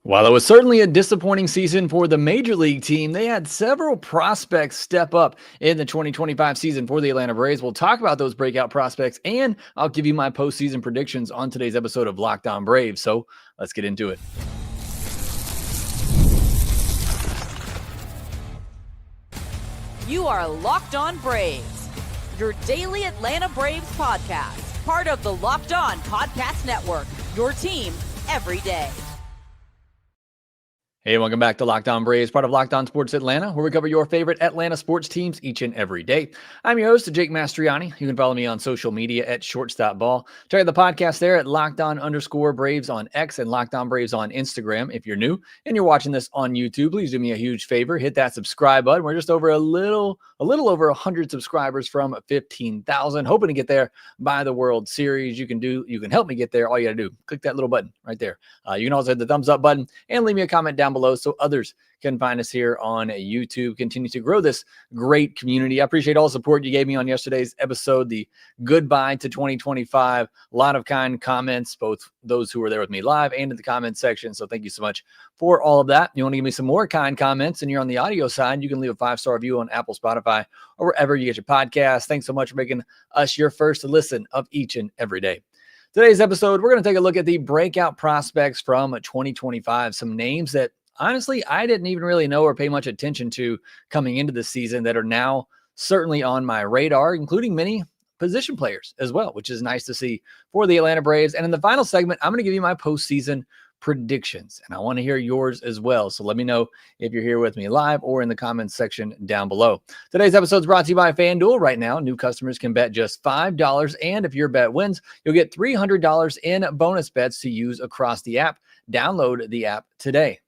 While it was certainly a disappointing season for the Major League team, they had several prospects step up in the 2025 season for the Atlanta Braves. We'll talk about those breakout prospects, and I'll give you my postseason predictions on today's episode of Locked On Braves. So let's get into it. You are Locked On Braves, your daily Atlanta Braves podcast, part of the Locked On Podcast Network, your team every day. Hey, welcome back to Locked On Braves, part of Locked On Sports Atlanta, where we cover your favorite Atlanta sports teams each and every day. I'm your host, Jake Mastroianni. You can follow me on social media at shortstopball. Check out the podcast there at LockedOn_Braves on X and Locked On Braves on Instagram. If you're new and you're watching this on YouTube, please do me a huge favor. Hit that subscribe button. We're just over a little over 100 subscribers from 15,000. Hoping to get there by the World Series. You can help me get there. All you got to do, click that little button right there. You can also hit the thumbs up button and leave me a comment down below so others can find us here on YouTube. Continue to grow this great community. I appreciate all the support you gave me on yesterday's episode, the goodbye to 2025. A lot of kind comments, both those who were there with me live and in the comment section. So thank you so much for all of that. You want to give me some more kind comments and you're on the audio side, you can leave a 5-star review on Apple, Spotify, or wherever you get your podcast. Thanks so much for making us your first listen of each and every day. Today's episode, we're going to take a look at the breakout prospects from 2025. Some names that honestly, I didn't even really know or pay much attention to coming into the season that are now certainly on my radar, including many position players as well, which is nice to see for the Atlanta Braves. And in the final segment, I'm going to give you my postseason predictions, and I want to hear yours as well. So let me know if you're here with me live or in the comments section down below. Today's episode is brought to you by FanDuel. Right now, new customers can bet just $5, and if your bet wins, you'll get $300 in bonus bets to use across the app. Download the app today.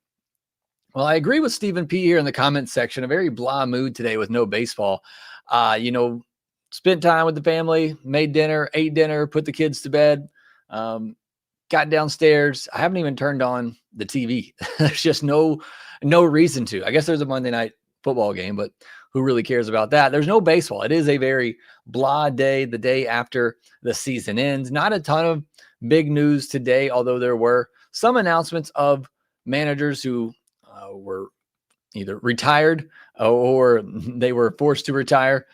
Well, I agree with Stephen P. here in the comments section. A very blah mood today with no baseball. Spent time with the family, made dinner, ate dinner, put the kids to bed, got downstairs. I haven't even turned on the TV. There's just no reason to. I guess there's a Monday night football game, but who really cares about that? There's no baseball. It is a very blah day, the day after the season ends. Not a ton of big news today, although there were some announcements of managers who were either retired or they were forced to retire,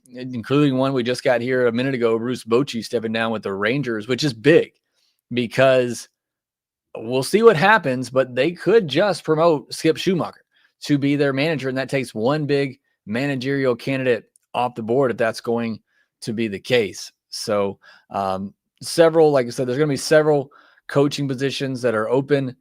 including one we just got here a minute ago, Bruce Bochy stepping down with the Rangers, which is big because we'll see what happens, but they could just promote Skip Schumacher to be their manager, and that takes one big managerial candidate off the board if that's going to be the case. So several, like I said, there's going to be several coaching positions that are open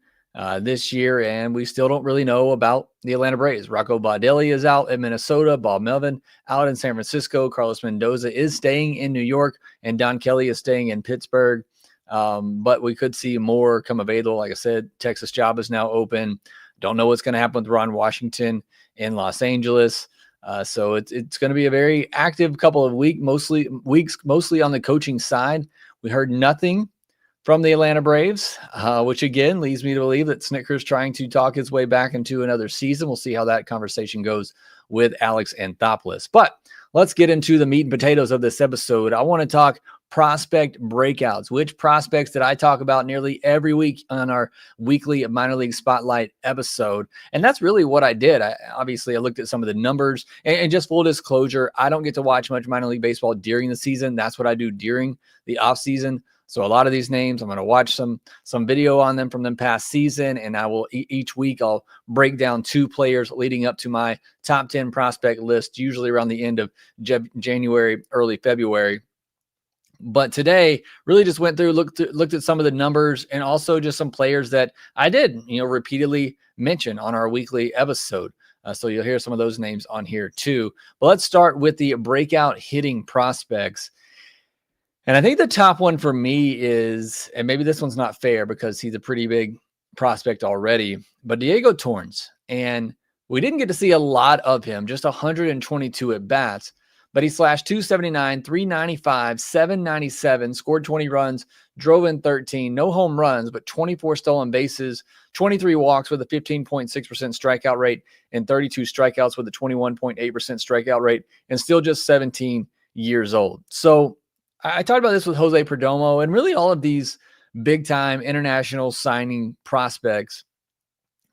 this year, and we still don't really know about the Atlanta Braves. Rocco Baldelli is out in Minnesota, Bob Melvin out in San Francisco, Carlos Mendoza is staying in New York, and Don Kelly is staying in Pittsburgh. But we could see more come available. Like I said, Texas job is now open. Don't know what's going to happen with Ron Washington in Los Angeles. So it's going to be a very active couple of weeks, mostly on the coaching side. We heard nothing from the Atlanta Braves, which again leads me to believe that Snitker's trying to talk his way back into another season. We'll see how that conversation goes with Alex Anthopoulos. But let's get into the meat and potatoes of this episode. I want to talk prospect breakouts. Which prospects did I talk about nearly every week on our weekly minor league spotlight episode? And that's really what I did. I looked at some of the numbers, and just full disclosure, I don't get to watch much minor league baseball during the season. That's what I do during the off season. So a lot of these names, I'm going to watch some video on them from the past season, and I will each week I'll break down 2 players leading up to my top 10 prospect list, usually around the end of January, early February. But today, really just went through, looked at some of the numbers, and also just some players that I did, repeatedly mention on our weekly episode. So you'll hear some of those names on here too. But let's start with the breakout hitting prospects. And I think the top one for me is, and maybe this one's not fair because he's a pretty big prospect already, but Diego Torrens. And we didn't get to see a lot of him, just 122 at bats, but he slashed 279, 395, 797, scored 20 runs, drove in 13, no home runs, but 24 stolen bases, 23 walks with a 15.6% strikeout rate, and 32 strikeouts with a 21.8% strikeout rate, and still just 17 years old. So I talked about this with Jose Perdomo, and really all of these big time international signing prospects,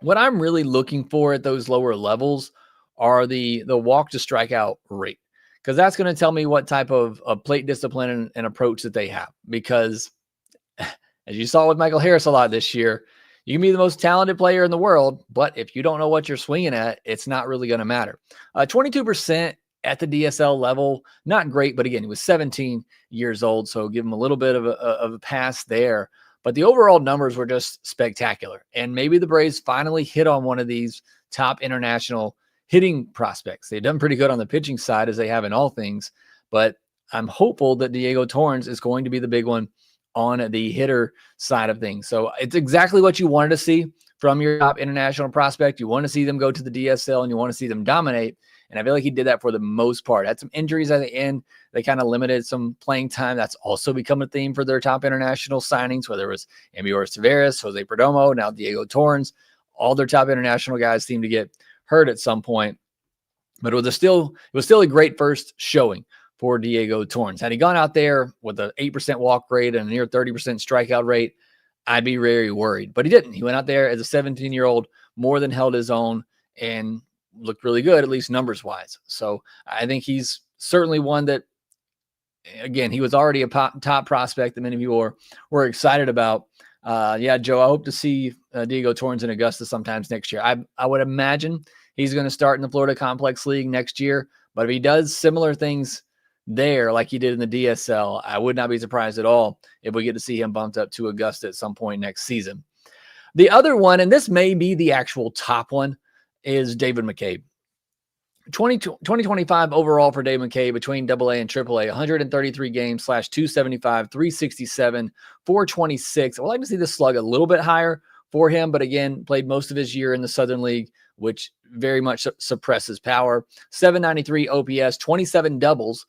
what I'm really looking for at those lower levels are the walk to strikeout rate, because that's going to tell me what type of plate discipline and approach that they have. Because as you saw with Michael Harris a lot this year, you can be the most talented player in the world, but if you don't know what you're swinging at, it's not really going to matter. 22% at the DSL level, not great, but again, he was 17 years old, so give him a little bit of a pass there. But the overall numbers were just spectacular. And maybe the Braves finally hit on one of these top international hitting prospects. They've done pretty good on the pitching side, as they have in all things, but I'm hopeful that Diego Torrens is going to be the big one on the hitter side of things. So it's exactly what you wanted to see from your top international prospect. You want to see them go to the DSL and you want to see them dominate. And I feel like he did that for the most part. Had some injuries at the end. They kind of limited some playing time. That's also become a theme for their top international signings, whether it was Emilio Severus, Jose Perdomo, now Diego Torrens. All their top international guys seem to get hurt at some point. But it was still a great first showing for Diego Torrens. Had he gone out there with an 8% walk rate and a near 30% strikeout rate, I'd be very worried. But he didn't. He went out there as a 17-year-old, more than held his own, and looked really good, at least numbers-wise. So I think he's certainly one that, again, he was already a top prospect that many people were excited about. Yeah, Joe, I hope to see Diego Torrens in Augusta sometimes next year. I would imagine he's going to start in the Florida Complex League next year, but if he does similar things there like he did in the DSL, I would not be surprised at all if we get to see him bumped up to Augusta at some point next season. The other one, and this may be the actual top one, is David McCabe. 2025 overall for David McCabe between Double-A and AAA, 133 games, /275, 367, 426. I would like to see the slug a little bit higher for him, but again, played most of his year in the Southern League, which very much suppresses power. 793 OPS, 27 doubles,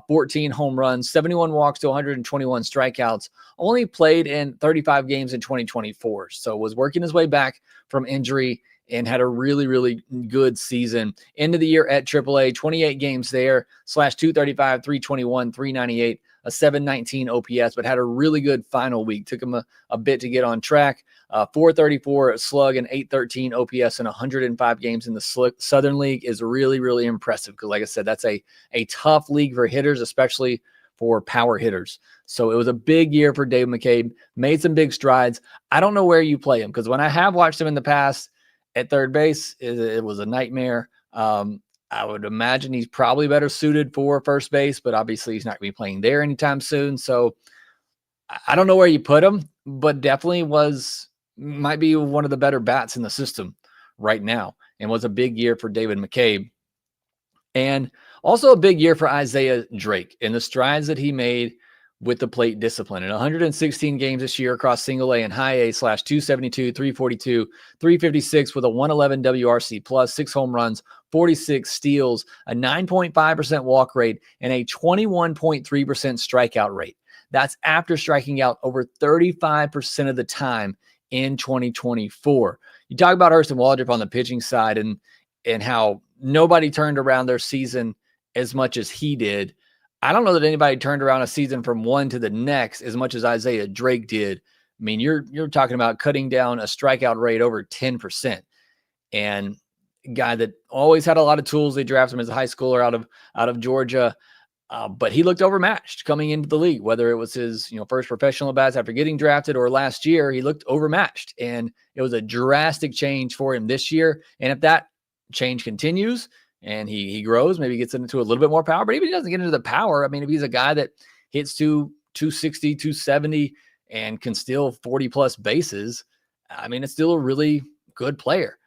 14 home runs, 71 walks to 121 strikeouts, only played in 35 games in 2024. So was working his way back from injury and had a really, really good season. End of the year at AAA, 28 games there, /235, 321, 398, a 719 OPS, but had a really good final week. Took him a bit to get on track. 434 slug and 813 OPS in 105 games in the Southern League is really, really impressive because, like I said, that's a tough league for hitters, especially for power hitters. So it was a big year for Dave McCabe, made some big strides. I don't know where you play him because when I have watched him in the past at third base, it was a nightmare. I would imagine he's probably better suited for first base, but obviously he's not going to be playing there anytime soon. So I don't know where you put him, but definitely might be one of the better bats in the system right now, and was a big year for David McCabe. And also a big year for Isaiah Drake and the strides that he made with the plate discipline. In 116 games this year across single-A and high-A, /272, 342, 356 with a 111 WRC plus, 6 home runs, 46 steals, a 9.5% walk rate, and a 21.3% strikeout rate. That's after striking out over 35% of the time in 2024. You talk about Hurston Waldrop on the pitching side and how nobody turned around their season as much as he did. I don't know that anybody turned around a season from one to the next as much as Isaiah Drake did. I mean, you're talking about cutting down a strikeout rate over 10%, and a guy that always had a lot of tools. They drafted him as a high schooler out of Georgia, but he looked overmatched coming into the league. Whether it was his first professional bats after getting drafted or last year, he looked overmatched, and it was a drastic change for him this year. And if that change continues and he grows, maybe gets into a little bit more power, but even if he doesn't get into the power, I mean, if he's a guy that hits 260, 270 and can steal 40 plus bases, I mean, it's still a really good player.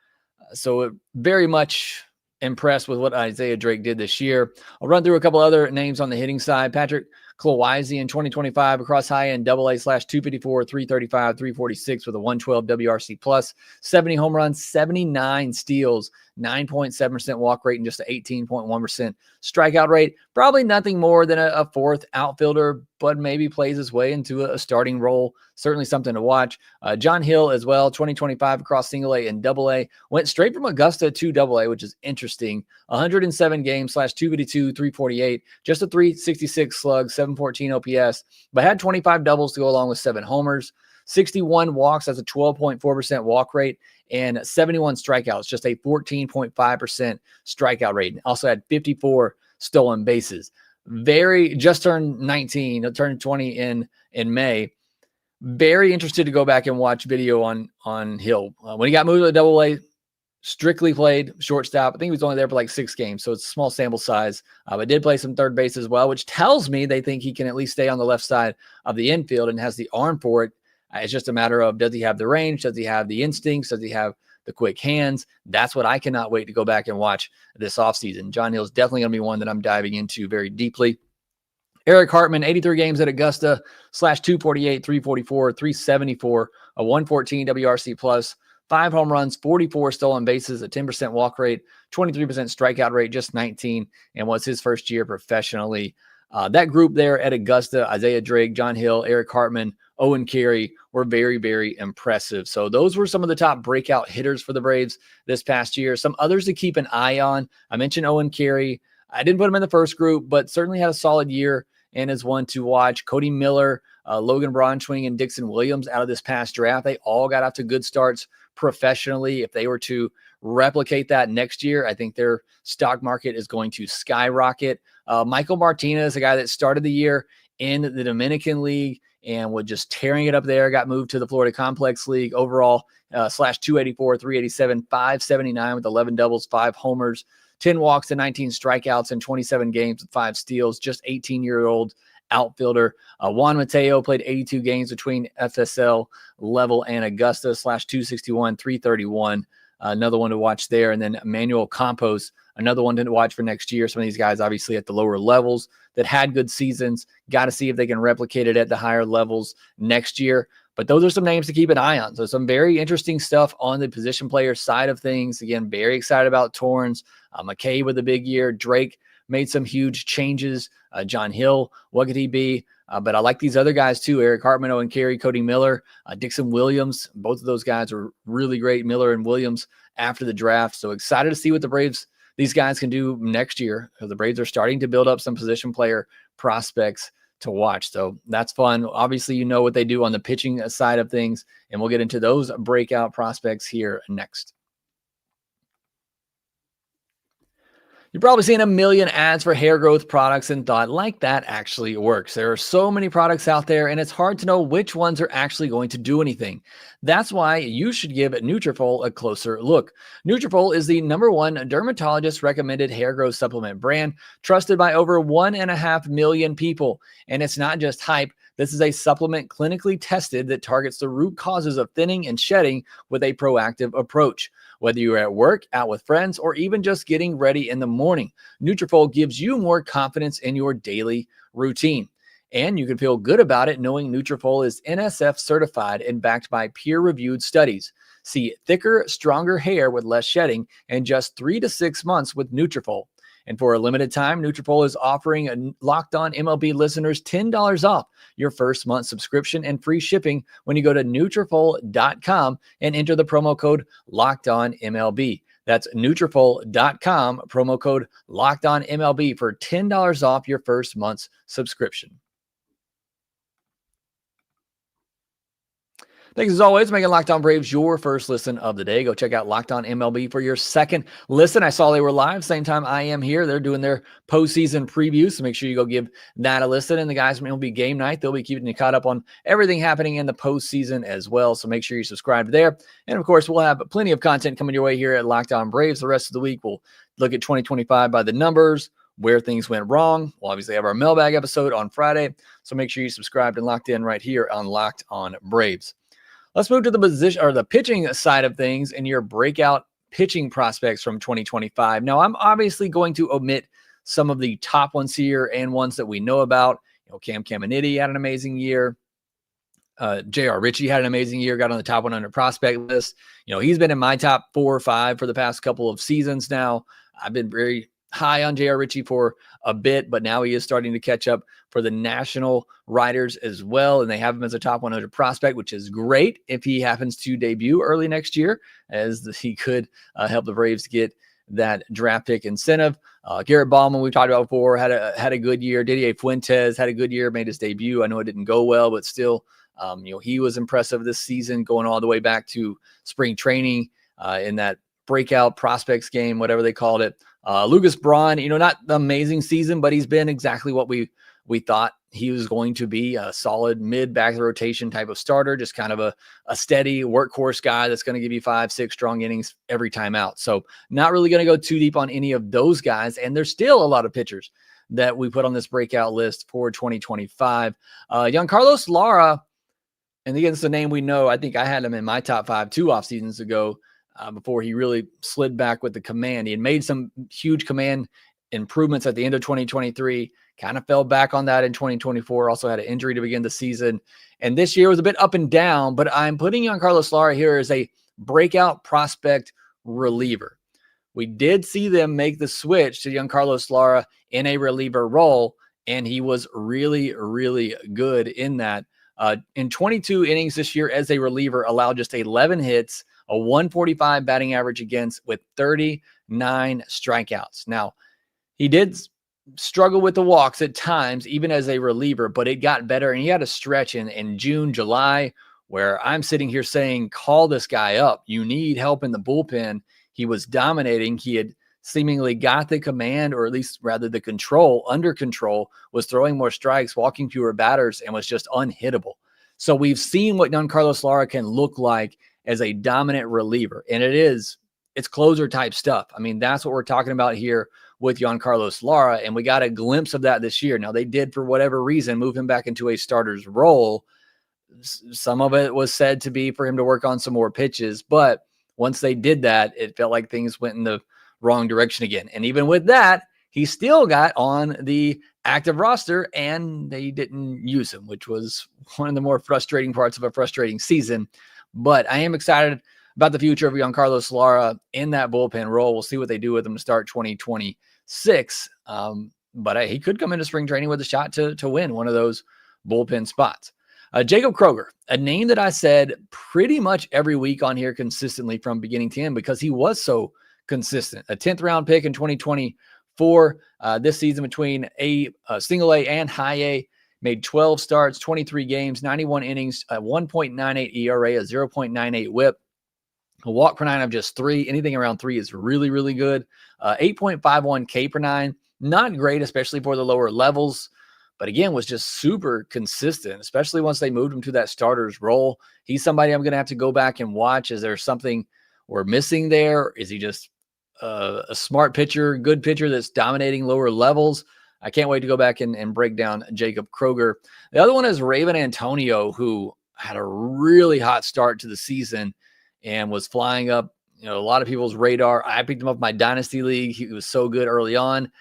So very much impressed with what Isaiah Drake did this year. I'll run through a couple other names on the hitting side. Patrick Klowizy in 2025 across high end Double-A, /254, 335, 346 with a 112 WRC plus, 70 home runs, 79 steals, 9.7% walk rate, and just an 18.1% strikeout rate. Probably nothing more than a fourth outfielder, but maybe plays his way into a starting role. Certainly something to watch. John Hill as well, 2025 across single-A and Double-A. Went straight from Augusta to Double-A, which is interesting. 107 games, /252, 348, just a 366 slug, 7.2 714 OPS, but had 25 doubles to go along with 7 homers, 61 walks. That's a 12.4% walk rate, and 71 strikeouts, just a 14.5% strikeout rate. Also had 54 stolen bases. Just turned 19, turned 20 in May. Very interested to go back and watch video on Hill. When he got moved to Double-A, strictly played shortstop. I think he was only there for like 6 games, so it's a small sample size. But did play some third base as well, which tells me they think he can at least stay on the left side of the infield and has the arm for it. It's just a matter of, does he have the range? Does he have the instincts? Does he have the quick hands? That's what I cannot wait to go back and watch this offseason. John Hill's definitely going to be one that I'm diving into very deeply. Eric Hartman, 83 games at Augusta, /248, 344, 374, a 114 WRC plus, 5 home runs, 44 stolen bases, a 10% walk rate, 23% strikeout rate, just 19, and was his first year professionally. That group there at Augusta, Isaiah Drake, John Hill, Eric Hartman, Owen Carey, were very, very impressive. So those were some of the top breakout hitters for the Braves this past year. Some others to keep an eye on. I mentioned Owen Carey. I didn't put him in the first group, but certainly had a solid year and is one to watch. Cody Miller, Logan Braunschweig, and Dixon Williams out of this past draft. They all got off to good starts professionally. If they were to replicate that next year, I think their stock market is going to skyrocket. Michael Martinez, a guy that started the year in the Dominican League and was just tearing it up there, got moved to the Florida Complex League overall, /284, 387, 579 with 11 doubles, 5 homers, 10 walks to 19 strikeouts in 27 games with 5 steals, just 18-year-old outfielder. Juan Mateo played 82 games between FSL level and Augusta, /261, 331. Another one to watch there. And then Emmanuel Campos, another one to watch for next year. Some of these guys obviously at the lower levels that had good seasons. Got to see if they can replicate it at the higher levels next year. But those are some names to keep an eye on. So some very interesting stuff on the position player side of things. Again, very excited about Torrens. McCabe with a big year. Drake made some huge changes. John Hill, what could he be? But I like these other guys too. Eric Hartman, Owen Carey, Cody Miller, Dixon Williams. Both of those guys are really great, Miller and Williams, after the draft. So excited to see what these guys can do next year. The Braves are starting to build up some position player prospects to watch. So that's fun. Obviously, you know what they do on the pitching side of things, and we'll get into those breakout prospects here next. You've probably seen a million ads for hair growth products and thought, like, that actually works. There are so many products out there, and it's hard to know which ones are actually going to do anything. That's why you should give Nutrafol a closer look. Nutrafol is the #1 dermatologist-recommended hair growth supplement brand, trusted by over 1.5 million people. And it's not just hype. This is a supplement clinically tested that targets the root causes of thinning and shedding with a proactive approach. Whether you're at work, out with friends, or even just getting ready in the morning, Nutrafol gives you more confidence in your daily routine. And you can feel good about it knowing Nutrafol is NSF certified and backed by peer-reviewed studies. See thicker, stronger hair with less shedding in just 3 to 6 months with Nutrafol. And for a limited time, Nutrafol is offering Locked On MLB listeners $10 off your first month subscription and free shipping when you go to Nutrafol.com and enter the promo code LOCKEDONMLB. That's Nutrafol.com, promo code LOCKEDONMLB for $10 off your first month's subscription. Thanks as always for making Locked On Braves your first listen of the day. Go check out Locked On MLB for your second listen. I saw they were live same time I am here. They're doing their postseason preview, so make sure you go give that a listen. And the guys from MLB Game Night, they'll be keeping you caught up on everything happening in the postseason as well. So make sure you subscribe there. And of course, we'll have plenty of content coming your way here at Locked On Braves. The rest of the week, we'll look at 2025 by the numbers, where things went wrong. We'll obviously have our mailbag episode on Friday. So make sure you subscribed and locked in right here on Locked On Braves. Let's move to the position or the pitching side of things and your breakout pitching prospects from 2025. Now, I'm obviously going to omit some of the top ones here and ones that we know about. Cam Caminiti had an amazing year. J.R. Ritchie had an amazing year, got on the top 100 prospect list. He's been in my top 4 or 5 for the past couple of seasons now. I've been very high on J.R. Ritchie for a bit, but now he is starting to catch up for the national writers as well, and they have him as a top 100 prospect, which is great if he happens to debut early next year, as he could help the Braves get that draft pick incentive. Garrett Ballman, we talked about before, had a good year. Didier Fuentes had a good year, made his debut. I know it didn't go well, but still, he was impressive this season, going all the way back to spring training in that breakout prospects game, whatever they called it. Lucas Braun, not the amazing season, but he's been exactly what we thought he was going to be, a solid mid back of the rotation type of starter, just kind of a steady workhorse guy that's going to give you 5-6 strong innings every time out. So not really going to go too deep on any of those guys. And there's still a lot of pitchers that we put on this breakout list for 2025. Jhancarlos Lara, and again, it's a name we know. I think I had him in my top 5 2 off seasons ago, before he really slid back with the command. He had made some huge command improvements at the end of 2023, kind of fell back on that in 2024, also had an injury to begin the season. And this year was a bit up and down, but I'm putting Jhancarlos Lara here as a breakout prospect reliever. We did see them make the switch to Jhancarlos Lara in a reliever role, and he was really, really good in that. In 22 innings this year as a reliever, allowed just 11 hits, a 145 batting average against, with 39 strikeouts. Now, he did struggle with the walks at times, even as a reliever, but it got better. And he had a stretch in June, July, where I'm sitting here saying, call this guy up. You need help in the bullpen. He was dominating. He had seemingly got the command, or at least rather the control, under control, was throwing more strikes, walking fewer batters, and was just unhittable. So we've seen what Jhancarlos Lara can look like as a dominant reliever. And it's closer type stuff. I mean, that's what we're talking about here with Jhancarlos Lara. And we got a glimpse of that this year. Now, they did, for whatever reason, move him back into a starter's role. Some of it was said to be for him to work on some more pitches. But once they did that, it felt like things went in the wrong direction again. And even with that, he still got on the active roster, and they didn't use him, which was one of the more frustrating parts of a frustrating season. But I am excited about the future of Jhancarlos Lara in that bullpen role. We'll see what they do with him to start 2026. But he could come into spring training with a shot to win one of those bullpen spots. Jacob Kroeger, a name that I said pretty much every week on here consistently from beginning to end, because he was so consistent. A 10th round pick in 2024, this season between single A and high A. Made 12 starts, 23 games, 91 innings, a 1.98 ERA, a 0.98 whip, a walk per nine of just 3. Anything around 3 is really, really good. 8.51 K per nine. Not great, especially for the lower levels, but again, was just super consistent, especially once they moved him to that starter's role. He's somebody I'm going to have to go back and watch. Is there something we're missing there? Is he just a smart pitcher, good pitcher that's dominating lower levels? I can't wait to go back and break down Jacob Kroeger. The other one is Raven Antonio, who had a really hot start to the season and was flying up, a lot of people's radar. I picked him up in my dynasty league. He was so good early on.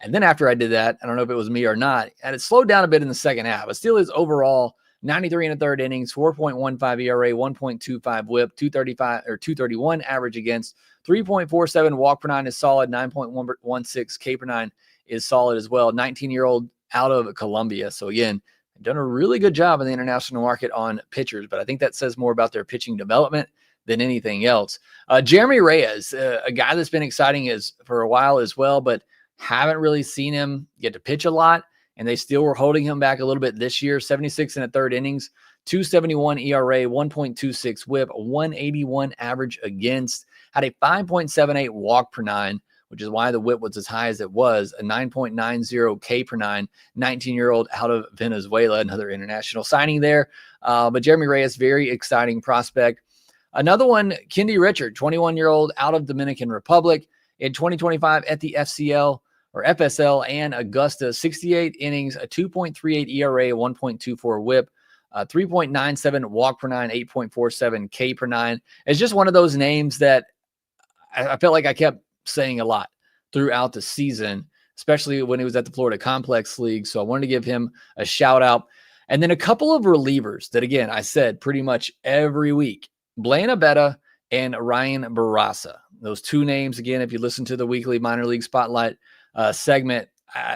And then after I did that, I don't know if it was me or not, and it slowed down a bit in the second half, but still is overall 93 and a third innings, 4.15 ERA, 1.25 whip, 231 average against, 3.47 walk per nine is solid, 9.16 K per nine is solid as well. 19-year-old out of Colombia. So again, done a really good job in the international market on pitchers, but I think that says more about their pitching development than anything else. Jeremy Reyes, a guy that's been exciting for a while as well, but haven't really seen him get to pitch a lot, and they still were holding him back a little bit this year. 76 and a third innings, 271 ERA, 1.26 whip, 181 average against, had a 5.78 walk per nine, which is why the whip was as high as it was, a 9.90 K per nine, 19-year-old out of Venezuela, another international signing there. But Jeremy Reyes, very exciting prospect. Another one, Kendi Richard, 21-year-old out of Dominican Republic. In 2025 at the FSL and Augusta, 68 innings, a 2.38 ERA, 1.24 whip, 3.97 walk per nine, 8.47 K per nine. It's just one of those names that I felt like I kept saying a lot throughout the season, especially when he was at the Florida Complex League. So I wanted to give him a shout out. And then a couple of relievers that, again, I said pretty much every week, Blayne Abeyta and Ryan Baourosa. Those two names, again, if you listen to the weekly minor league spotlight segment,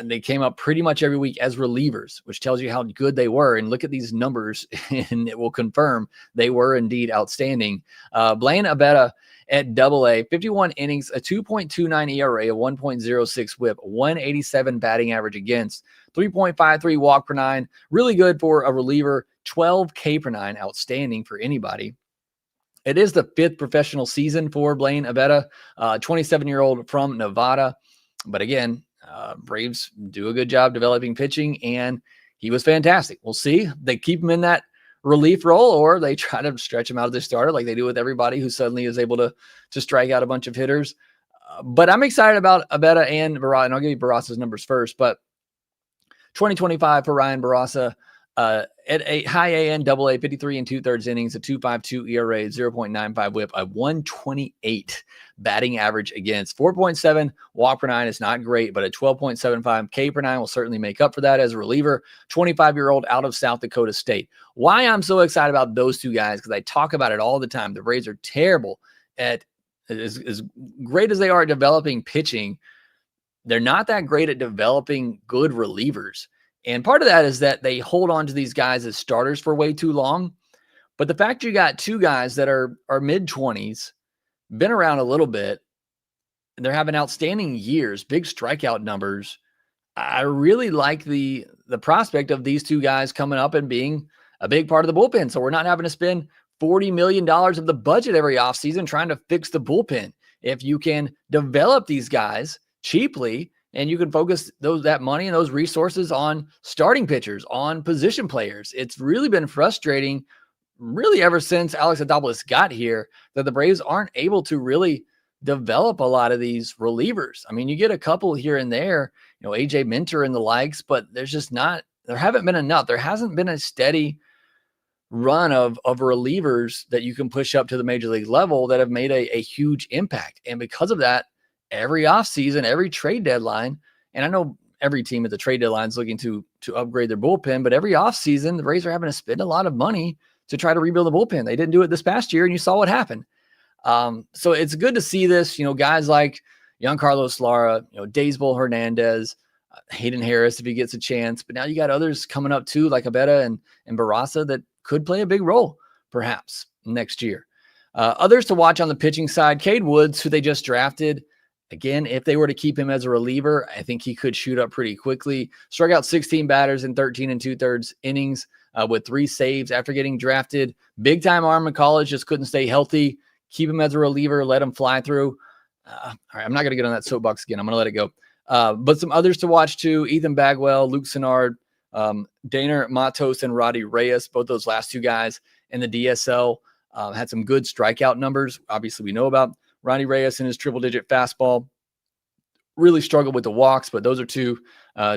They came up pretty much every week as relievers, which tells you how good they were. And look at these numbers, and it will confirm they were indeed outstanding. Blayne Abeyta at Double-A, 51 innings, a 2.29 ERA, a 1.06 whip, 187 batting average against, 3.53 walk per nine. Really good for a reliever, 12 K per nine, outstanding for anybody. It is the 5th professional season for Blayne Abeyta, 27-year-old from Nevada. But again, Braves do a good job developing pitching, and he was fantastic. We'll see. They keep him in that relief role, or they try to stretch him out of the starter like they do with everybody who suddenly is able to strike out a bunch of hitters. But I'm excited about Abeyta and Baourosa, and I'll give you Baourosa's numbers first. But 2025 for Ryan Baourosa, at a high A and Double-A, 53 and 2/3 innings, a 2.52 ERA, 0.95 whip, a 128 batting average against, 4.7 walk per nine is not great, but a 12.75 K per nine will certainly make up for that as a reliever. 25-year-old out of South Dakota State. Why I'm so excited about those two guys, because I talk about it all the time. The Braves are terrible at, as great as they are at developing pitching, they're not that great at developing good relievers. And part of that is that they hold on to these guys as starters for way too long. But the fact you got two guys that are mid-20s, been around a little bit, and they're having outstanding years, big strikeout numbers. I really like the prospect of these two guys coming up and being a big part of the bullpen. So we're not having to spend $40 million of the budget every offseason trying to fix the bullpen. If you can develop these guys cheaply, and you can focus that money and those resources on starting pitchers, on position players. It's really been frustrating, really ever since Alex Anthopoulos got here, that the Braves aren't able to really develop a lot of these relievers. I mean, you get a couple here and there, AJ Minter and the likes, but there haven't been enough. There hasn't been a steady run of relievers that you can push up to the major league level that have made a huge impact. And because of that, every offseason, every trade deadline, and I know every team at the trade deadline is looking to upgrade their bullpen, but every offseason, the Braves are having to spend a lot of money to try to rebuild the bullpen. They didn't do it this past year, and you saw what happened. So it's good to see this, guys like Jhancarlos Lara, Daysbel Hernandez, Hayden Harris if he gets a chance. But now you got others coming up too, like Abeyta and Baourosa, that could play a big role perhaps next year. Others to watch on the pitching side, Cade Woods, who they just drafted. Again, if they were to keep him as a reliever, I think he could shoot up pretty quickly. Struck out 16 batters in 13 and 2/3 innings with 3 saves after getting drafted. Big time arm in college, just couldn't stay healthy. Keep him as a reliever, let him fly through. All right, I'm not going to get on that soapbox again. I'm going to let it go. But some others to watch too: Ethan Bagwell, Luke Sennard, Daner Matos, and Roddy Reyes. Both those last two guys in the DSL had some good strikeout numbers. Obviously, we know about Roddy Reyes and his triple-digit fastball. Really struggled with the walks, but those are two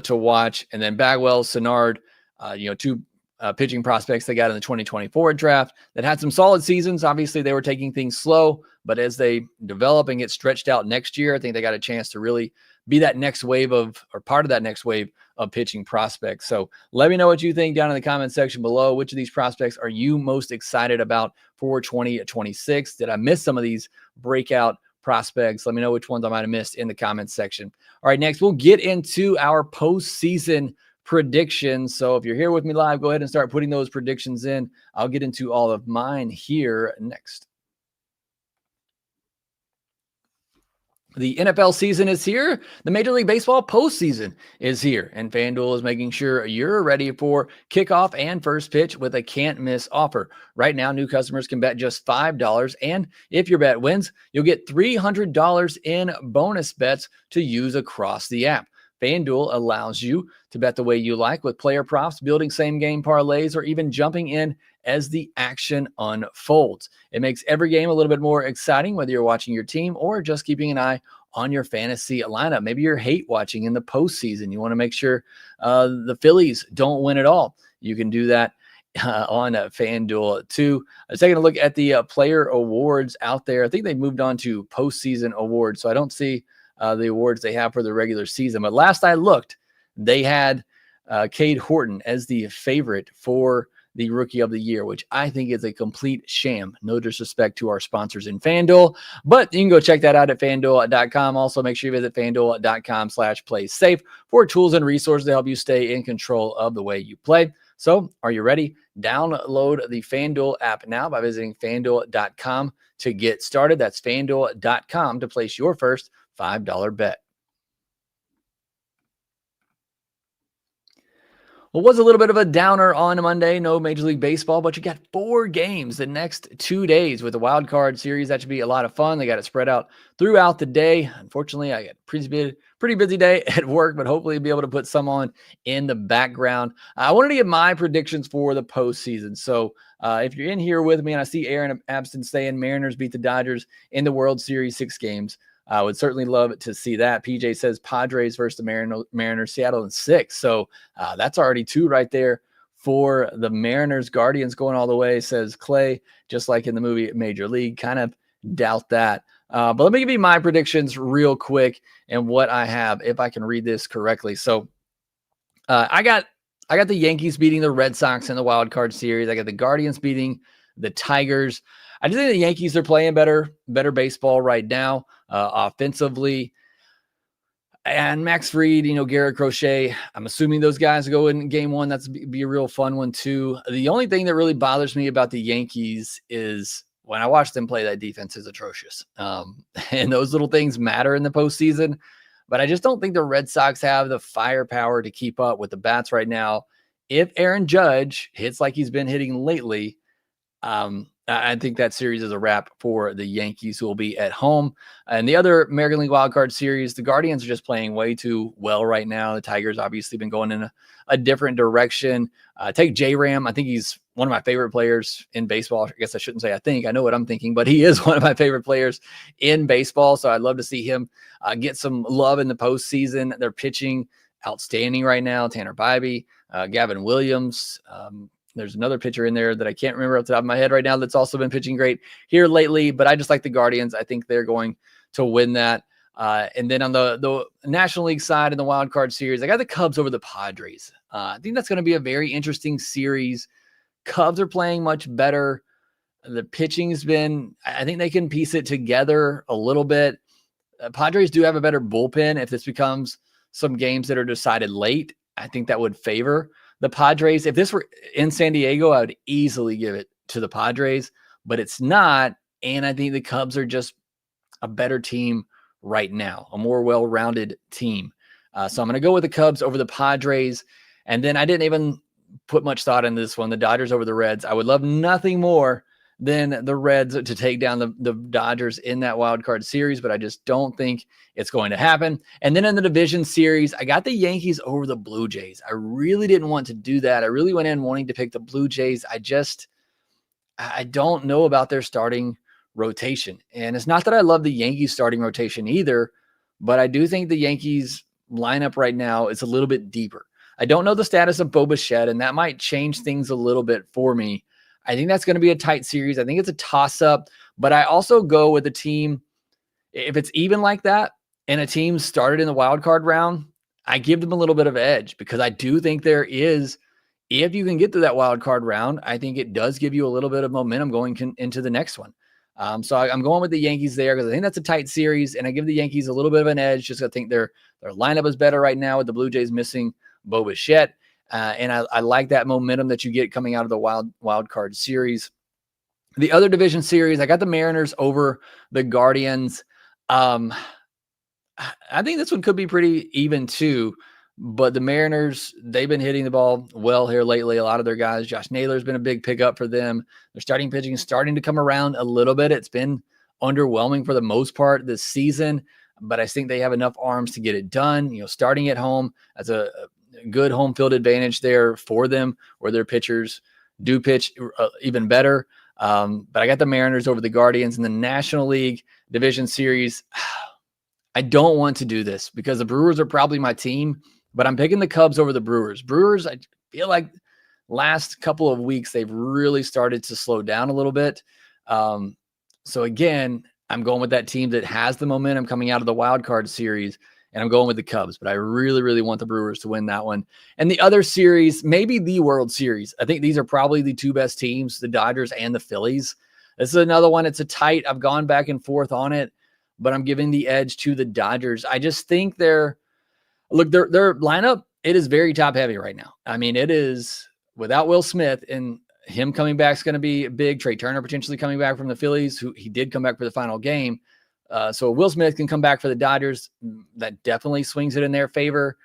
to watch. And then Bagwell, Sennard, two pitching prospects they got in the 2024 draft that had some solid seasons. Obviously, they were taking things slow, but as they develop and get stretched out next year, I think they got a chance to really be that next wave or part of that next wave of pitching prospects. So let me know what you think down in the comment section below. Which of these prospects are you most excited about for 2026? Did I miss some of these breakout prospects? Let me know which ones I might have missed in the comments section. All right, next we'll get into our postseason predictions. So if you're here with me live, go ahead and start putting those predictions in. I'll get into all of mine here next. The NFL season is here. The Major League Baseball postseason is here, and FanDuel is making sure you're ready for kickoff and first pitch with a can't-miss offer. Right now, new customers can bet just $5, and if your bet wins, you'll get $300 in bonus bets to use across the app. FanDuel allows you to bet the way you like with player props, building same-game parlays, or even jumping in as the action unfolds. It makes every game a little bit more exciting, whether you're watching your team or just keeping an eye on your fantasy lineup. Maybe you're hate watching in the postseason. You want to make sure the Phillies don't win at all. You can do that on FanDuel too. I was taking a look at the player awards out there. I think they moved on to postseason awards, so I don't see the awards they have for the regular season. But last I looked, they had Cade Horton as the favorite for the Rookie of the Year, which I think is a complete sham. No disrespect to our sponsors in FanDuel, but you can go check that out at FanDuel.com. Also, make sure you visit FanDuel.com/playsafe for tools and resources to help you stay in control of the way you play. So, are you ready? Download the FanDuel app now by visiting FanDuel.com to get started. That's FanDuel.com to place your first $5 bet. Well, it was a little bit of a downer on Monday. No Major League Baseball, but you got 4 games the next 2 days with the wild card series. That should be a lot of fun. They got it spread out throughout the day. Unfortunately, I got a pretty busy day at work, but hopefully be able to put some on in the background. I wanted to get my predictions for the postseason. So if you're in here with me, and I see Aaron Abston saying Mariners beat the Dodgers in the World Series 6 games. I would certainly love to see that. PJ says Padres versus the Mariners, Seattle in 6. So that's already 2 right there for the Mariners. Guardians going all the way, says Clay, just like in the movie Major League. Kind of doubt that. But let me give you my predictions real quick and what I have, if I can read this correctly. So I got the Yankees beating the Red Sox in the wild card series. I got the Guardians beating the Tigers. I just think the Yankees are playing better baseball right now, offensively. And Max Fried, Garrett Crochet, I'm assuming those guys go in game 1. That's be a real fun one too. The only thing that really bothers me about the Yankees is when I watch them play, that defense is atrocious. And those little things matter in the postseason. But I just don't think the Red Sox have the firepower to keep up with the bats right now. If Aaron Judge hits like he's been hitting lately, I think that series is a wrap for the Yankees, who will be at home. And the other American League wildcard series, the Guardians are just playing way too well right now. The Tigers obviously been going in a different direction. Take J-Ram. I think he's one of my favorite players in baseball. I guess I shouldn't say I think. I know what I'm thinking, but he is one of my favorite players in baseball. So I'd love to see him get some love in the postseason. They're pitching outstanding right now. Tanner Bybee, Gavin Williams, there's another pitcher in there that I can't remember off the top of my head right now that's also been pitching great here lately, but I just like the Guardians. I think they're going to win that. And then on the National League side in the wild card series, I got the Cubs over the Padres. I think that's going to be a very interesting series. Cubs are playing much better. The pitching's been, I think they can piece it together a little bit. Padres do have a better bullpen. If this becomes some games that are decided late, I think that would favor the Padres. If this were in San Diego, I would easily give it to the Padres, but it's not. And I think the Cubs are just a better team right now, a more well-rounded team. So I'm going to go with the Cubs over the Padres. And then I didn't even put much thought into this one, the Dodgers over the Reds. I would love nothing more than the Reds to take down the Dodgers in that wild card series, but I just don't think it's going to happen. And then in the division series, I got the Yankees over the Blue Jays. I really didn't want to do that. I really went in wanting to pick the Blue Jays. I don't know about their starting rotation. And it's not that I love the Yankees starting rotation either, but I do think the Yankees lineup right now is a little bit deeper. I don't know the status of Bo Bichette, and that might change things a little bit for me. I think that's going to be a tight series. I think it's a toss-up, but I also go with a team, if it's even like that, and a team started in the wild card round, I give them a little bit of edge because I do think there is, if you can get to that wild card round, I think it does give you a little bit of momentum going into the next one. So I'm going with the Yankees there because I think that's a tight series, and I give the Yankees a little bit of an edge just because I think their lineup is better right now with the Blue Jays missing Bo Bichette. And I like that momentum that you get coming out of the wild card series. The other division series, I got the Mariners over the Guardians. I think this one could be pretty even too, but the Mariners, they've been hitting the ball well here lately. A lot of their guys, Josh Naylor's been a big pickup for them. Their starting pitching is starting to come around a little bit. It's been underwhelming for the most part this season, but I think they have enough arms to get it done. Starting at home, that's a good home field advantage there for them, where their pitchers do pitch even better. But I got the Mariners over the Guardians in the National League Division Series. I don't want to do this because the Brewers are probably my team, but I'm picking the Cubs over the Brewers. Brewers, I feel like last couple of weeks, they've really started to slow down a little bit. So again, I'm going with that team that has the momentum coming out of the wild card series. and I'm going with the Cubs, but I really, really want the Brewers to win that one. And the other series, maybe the World Series. I think these are probably the two best teams, the Dodgers and the Phillies. This is another one. It's a tight. I've gone back and forth on it, but I'm giving the edge to the Dodgers. I just think their lineup, it is very top heavy right now. I mean, it is without Will Smith, and him coming back is going to be big. Trey Turner potentially coming back from the Phillies, who he did come back for the final game. So Will Smith can come back for the Dodgers. That definitely swings it in their favor,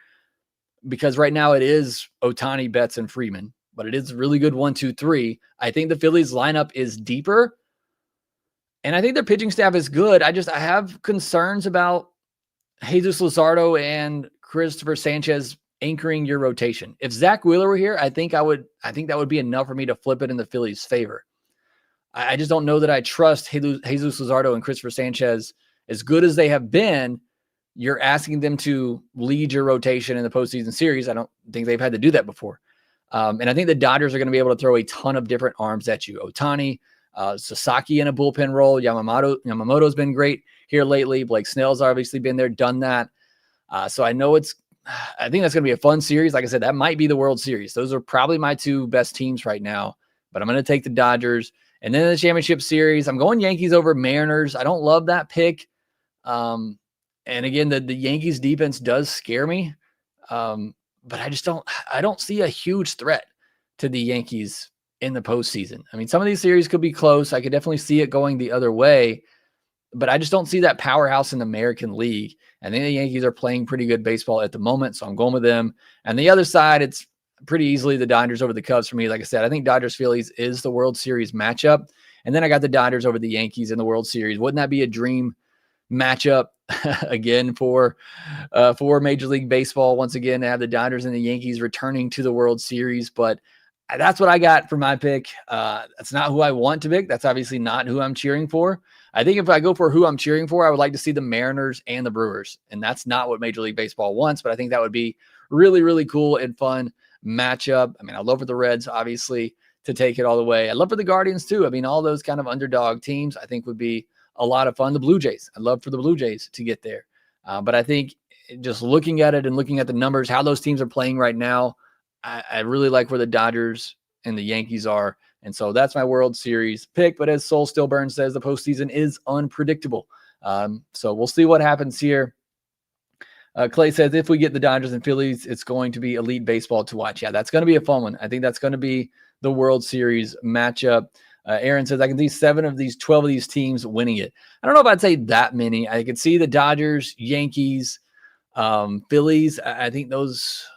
because right now it is Ohtani, Betts, and Freeman, but it is a really good 1, 2, 3. I think the Phillies lineup is deeper, and I think their pitching staff is good. I have concerns about Jesus Luzardo and Christopher Sanchez anchoring your rotation. If Zach Wheeler were here, I think that would be enough for me to flip it in the Phillies' favor. I just don't know that I trust Jesus Luzardo and Christopher Sanchez. As good as they have been, you're asking them to lead your rotation in the postseason series. I don't think they've had to do that before. And I think the Dodgers are going to be able to throw a ton of different arms at you. Ohtani, Sasaki in a bullpen role. Yamamoto's been great here lately. Blake Snell's obviously been there, done that. So I think that's going to be a fun series. Like I said, that might be the World Series. Those are probably my two best teams right now, but I'm going to take the Dodgers. And then in the championship series, I'm going Yankees over Mariners. I don't love that pick. And again, the Yankees defense does scare me. But I don't see a huge threat to the Yankees in the postseason. I mean, some of these series could be close. I could definitely see it going the other way, but I just don't see that powerhouse in the American League. I think the Yankees are playing pretty good baseball at the moment, so I'm going with them. And the other side, it's pretty easily the Dodgers over the Cubs for me. Like I said, I think Dodgers-Phillies is the World Series matchup. And then I got the Dodgers over the Yankees in the World Series. Wouldn't that be a dream matchup again for Major League Baseball? Once again, to have the Dodgers and the Yankees returning to the World Series. But that's what I got for my pick. That's not who I want to pick. That's obviously not who I'm cheering for. I think if I go for who I'm cheering for, I would like to see the Mariners and the Brewers. And that's not what Major League Baseball wants, but I think that would be really, really cool and fun matchup. I mean, I'd love for the Reds, obviously, to take it all the way. I'd love for the Guardians, too. I mean, all those kind of underdog teams, I think would be a lot of fun. The Blue Jays, I'd love for the Blue Jays to get there. But I think just looking at it and looking at the numbers, how those teams are playing right now, I really like where the Dodgers and the Yankees are. And so that's my World Series pick. But as Soul Still Burns says, the postseason is unpredictable. So we'll see what happens here. Clay says, if we get the Dodgers and Phillies, it's going to be elite baseball to watch. Yeah, that's going to be a fun one. I think that's going to be the World Series matchup. Aaron says, I can see 7 of these, 12 of these teams winning it. I don't know if I'd say that many. I could see the Dodgers, Yankees, Phillies. I think those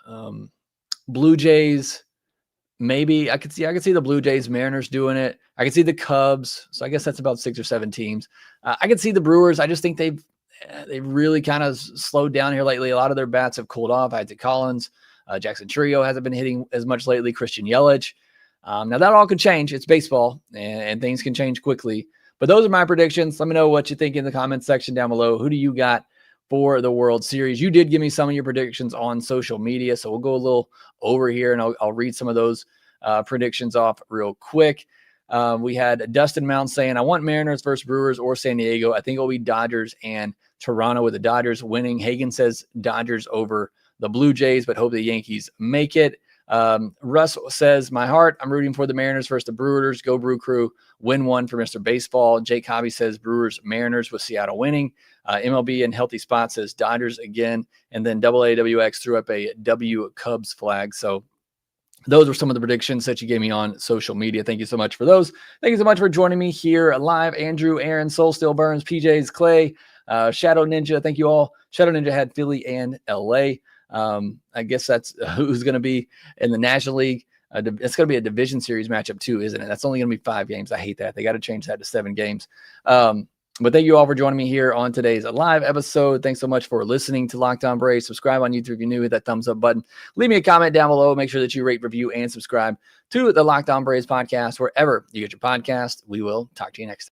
Blue Jays, maybe. I could see the Blue Jays, Mariners doing it. I could see the Cubs. So I guess that's about 6 or 7 teams. I could see the Brewers. I just think they've really kind of slowed down here lately. A lot of their bats have cooled off. Isaac Collins, Jackson Chourio hasn't been hitting as much lately. Christian Yelich. Now that all could change. It's baseball and things can change quickly. But those are my predictions. Let me know what you think in the comments section down below. Who do you got for the World Series? You did give me some of your predictions on social media, so we'll go a little over here and I'll read some of those predictions off real quick. We had Dustin Mound saying, I want Mariners versus Brewers or San Diego. I think it'll be Dodgers and Toronto, with the Dodgers winning. Hagen says Dodgers over the Blue Jays, but hope the Yankees make it. Russ says, my heart, I'm rooting for the Mariners versus the Brewers. Go Brew Crew. Win one for Mr. Baseball. Jake Hobby says Brewers, Mariners, with Seattle winning. MLB in healthy spot says Dodgers again. And then AAWX threw up a W Cubs flag. So those were some of the predictions that you gave me on social media. Thank you so much for those. Thank you so much for joining me here live. Andrew, Aaron, Soul Still Burns, PJs, Clay, Shadow Ninja. Thank you all. Shadow Ninja had Philly and LA. I guess that's who's going to be in the National League. It's going to be a division series matchup too, isn't it? That's only going to be 5 games. I hate that. They got to change that to 7 games. But thank you all for joining me here on today's live episode. Thanks so much for listening to Locked On Braves. Subscribe on YouTube if you're new. Hit that thumbs up button. Leave me a comment down below. Make sure that you rate, review, and subscribe to the Locked On Braves podcast wherever you get your podcast. We will talk to you next time.